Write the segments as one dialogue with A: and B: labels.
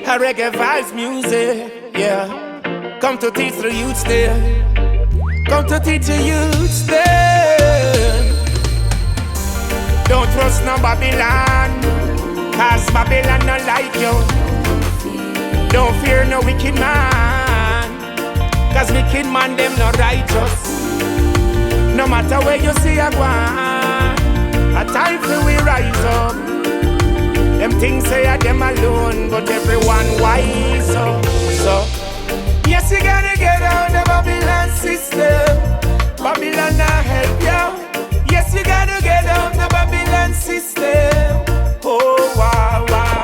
A: A reggae vibes music, yeah. Come to teach the youths there. Come to teach the youths there. Don't trust no Babylon, cause Babylon not like you. Don't fear no wicked man, cause wicked man them not righteous. No matter where you see a one, a time for we rise up. Them things say are them alone, but everyone wise up. So, yes, you gotta get out the Babylon system. Babylon not help you. Yes, you gotta get out the Babylon system. Oh, wow, wow.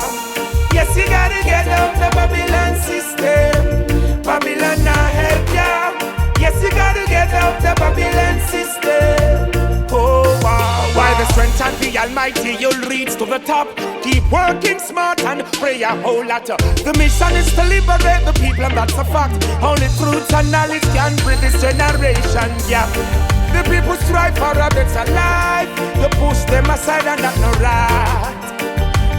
A: Yes, you gotta get out the Babylon system. Babylon not help you. Yes, you gotta get out the Babylon system. Oh, wow, wow. By the strength of the Almighty, you'll reach to the top. Keep working smart and pray a whole lot. The mission is to liberate the people, and that's a fact. Only truth and knowledge can bridge this generation gap. The people strive for a better life. You push them aside and that's no right.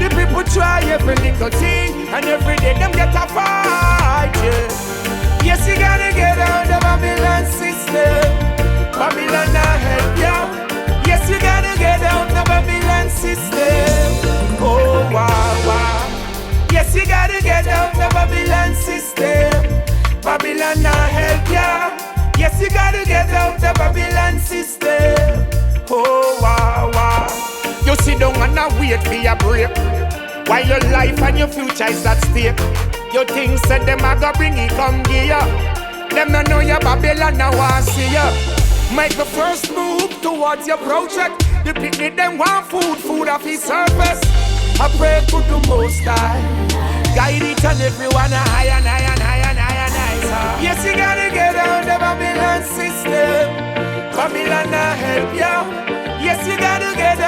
A: The people try every little thing, and every day them get a fight, yeah. Yes, you gotta get out the Babylon system. Babylon not help you. Yes, you gotta get out the Babylon system. Oh, wow, wow. Yes, you gotta get out the Babylon system. Babylon not help ya. Yes, you gotta get out the Babylon system. Oh, wow, wow. You sit down and wait for your break, while your life and your future is at stake. You think said them a go bring it come gear. Them no know your Babylon now want see ya. Make the first move towards your project. The picnic them want food off his surface. I pray to the Most High, guide each and everyone high and high and high and high and high. Yes, you gotta get out the Babylon system. Babylon not help you. Yes, you gotta get